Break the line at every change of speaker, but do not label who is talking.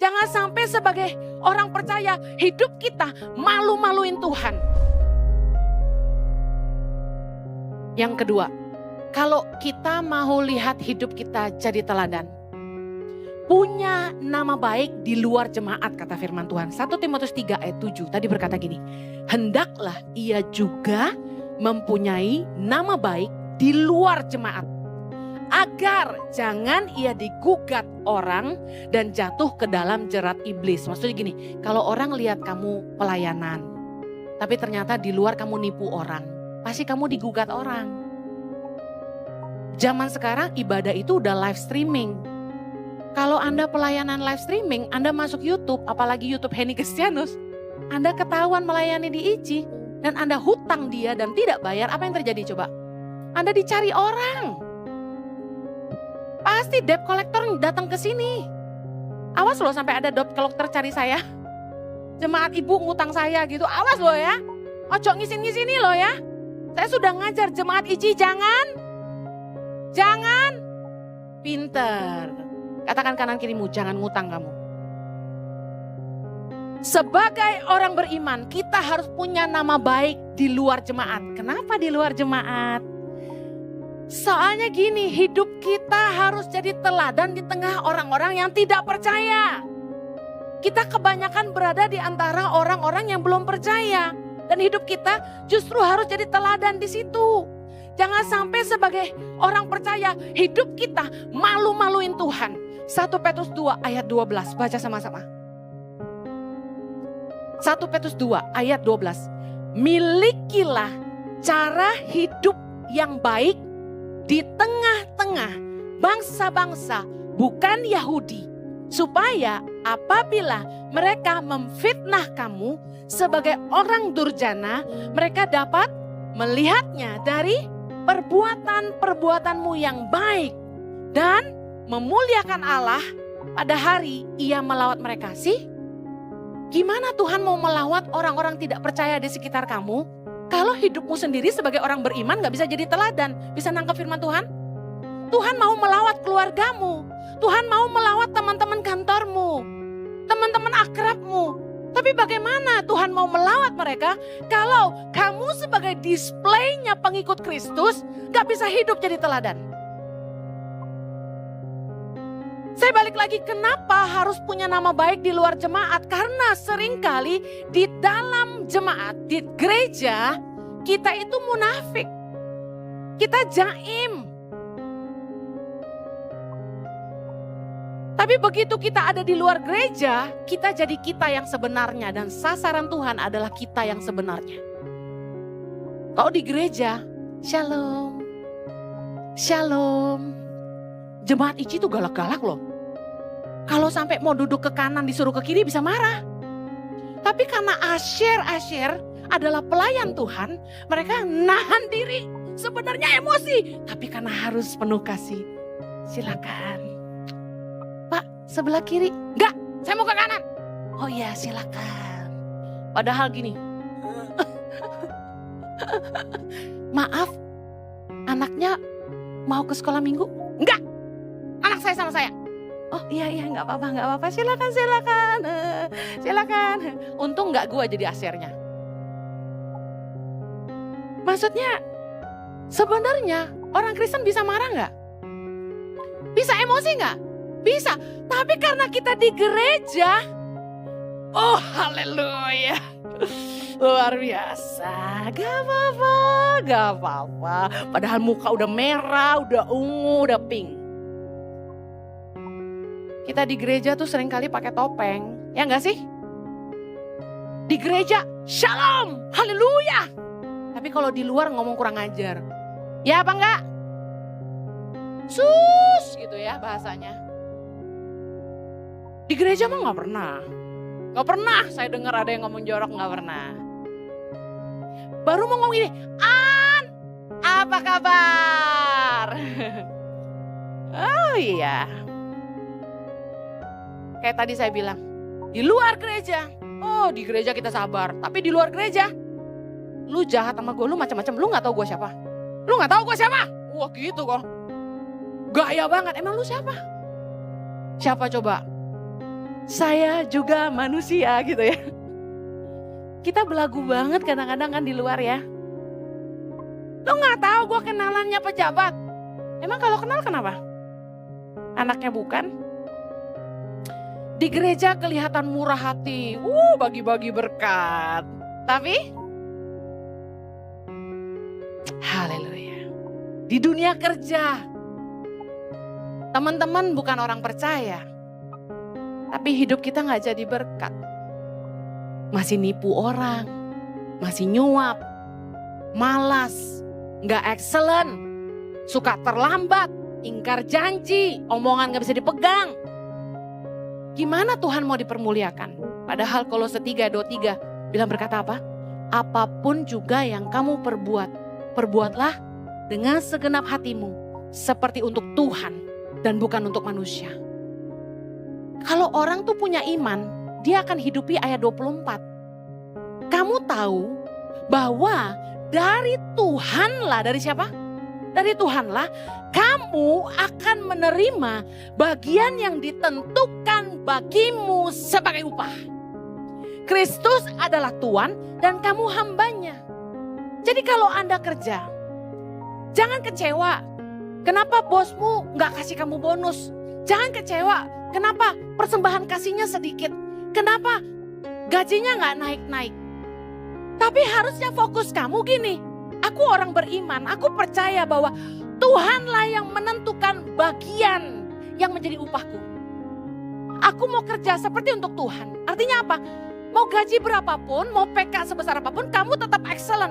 Jangan sampai sebagai orang percaya hidup kita malu-maluin Tuhan. Yang kedua, kalau kita mau lihat hidup kita jadi teladan, punya nama baik di luar jemaat, kata firman Tuhan. 1 Timotius 3 ayat 7 tadi berkata gini, hendaklah ia juga mempunyai nama baik di luar jemaat, agar jangan ia digugat orang dan jatuh ke dalam jerat iblis. Maksudnya gini, kalau orang lihat kamu pelayanan, tapi ternyata di luar kamu nipu orang, pasti kamu digugat orang. Zaman sekarang ibadah itu udah live streaming. Kalau Anda pelayanan live streaming, Anda masuk YouTube, apalagi YouTube Henny Kristianus, Anda ketahuan melayani di ICI, dan Anda hutang dia dan tidak bayar, apa yang terjadi coba? Anda dicari orang. Pasti debt collector datang ke sini. Awas loh sampai ada debt collector cari saya. Jemaat ibu ngutang saya gitu, awas loh ya. Ojo ngisin-ngisini loh ya. Saya sudah ngajar jemaat ICI, jangan pinter. Katakan kanan kirimu, jangan ngutang kamu. Sebagai orang beriman, kita harus punya nama baik di luar jemaat. Kenapa di luar jemaat? Soalnya gini, hidup kita harus jadi teladan di tengah orang-orang yang tidak percaya. Kita kebanyakan berada di antara orang-orang yang belum percaya. Dan hidup kita justru harus jadi teladan di situ. Jangan sampai sebagai orang percaya hidup kita malu-maluin Tuhan. 1 Petrus 2 ayat 12, baca sama-sama. 1 Petrus 2 ayat 12. Milikilah cara hidup yang baik di tengah-tengah bangsa-bangsa bukan Yahudi. Supaya apabila mereka memfitnah kamu sebagai orang durjana, mereka dapat melihatnya dari perbuatan-perbuatanmu yang baik dan memuliakan Allah pada hari ia melawat mereka. Sih, gimana Tuhan mau melawat orang-orang tidak percaya di sekitar kamu kalau hidupmu sendiri sebagai orang beriman gak bisa jadi teladan? Bisa nangkep firman Tuhan? Tuhan mau melawat keluargamu, Tuhan mau melawat teman-teman kantormu, teman-teman akrabmu. Tapi bagaimana Tuhan mau melawat mereka kalau kamu sebagai displaynya pengikut Kristus gak bisa hidup jadi teladan? Saya balik lagi, kenapa harus punya nama baik di luar jemaat? Karena seringkali di dalam jemaat, di gereja, kita itu munafik. Kita jaim. Tapi begitu kita ada di luar gereja, kita jadi kita yang sebenarnya. Dan sasaran Tuhan adalah kita yang sebenarnya. Kalau di gereja, shalom. Shalom. Jemaat ICI itu galak-galak loh. Kalau sampai mau duduk ke kanan disuruh ke kiri bisa marah. Tapi karena Asher adalah pelayan Tuhan, mereka nahan diri. Sebenarnya emosi, tapi karena harus penuh kasih. Silakan. Pak, sebelah kiri. Enggak, saya mau ke kanan. Oh iya, silakan. Padahal gini. Maaf, anaknya mau ke sekolah minggu? Enggak. Anak saya sama saya. Oh iya nggak apa-apa, silakan. Untung nggak gua jadi asernya. Maksudnya sebenarnya orang Kristen bisa marah nggak? Bisa emosi nggak? Bisa. Tapi karena kita di gereja, oh haleluya, luar biasa. Gak apa-apa. Padahal muka udah merah, udah ungu, udah pink. Kita di gereja tuh seringkali pakai topeng, ya enggak sih? Di gereja, shalom, haleluya. Tapi kalau di luar ngomong kurang ajar. Ya apa enggak? Sus gitu ya bahasanya. Di gereja mah gak pernah. Gak pernah saya dengar ada yang ngomong jorok, gak pernah. Baru mau ngomong gini, An, apa kabar? Oh iya. Kayak tadi saya bilang, di luar gereja, oh di gereja kita sabar. Tapi di luar gereja, lu jahat sama gue, lu macam-macam, lu gak tahu gue siapa. Lu gak tahu gue siapa? Wah gitu kok. Gaya banget, emang lu siapa? Siapa coba? Saya juga manusia gitu ya. Kita belagu banget kadang-kadang kan di luar ya. Lo gak tahu gue kenalannya pejabat. Emang kalau kenal kenapa? Anaknya bukan. Di gereja kelihatan murah hati. Bagi-bagi berkat. Tapi haleluya. Di dunia kerja, teman-teman bukan orang percaya. Tapi hidup kita gak jadi berkat. Masih nipu orang, masih nyuap, malas, gak excellent, suka terlambat, ingkar janji, omongan gak bisa dipegang. Gimana Tuhan mau dipermuliakan? Padahal Kolose 3:23 bilang berkata apa? Apapun juga yang kamu perbuat, perbuatlah dengan segenap hatimu seperti untuk Tuhan dan bukan untuk manusia. Kalau orang tuh punya iman, dia akan hidupi ayat 24. Kamu tahu bahwa dari Tuhanlah, dari siapa? Dari Tuhanlah kamu akan menerima bagian yang ditentukan bagimu sebagai upah. Kristus adalah Tuhan dan kamu hambanya. Jadi kalau Anda kerja, jangan kecewa. Kenapa bosmu gak kasih kamu bonus? Jangan kecewa. Kenapa persembahan kasihnya sedikit? Kenapa gajinya gak naik-naik? Tapi harusnya fokus kamu gini. Aku orang beriman, aku percaya bahwa Tuhanlah yang menentukan bagian yang menjadi upahku. Aku mau kerja seperti untuk Tuhan. Artinya apa? Mau gaji berapapun, mau PK sebesar apapun, kamu tetap excellent.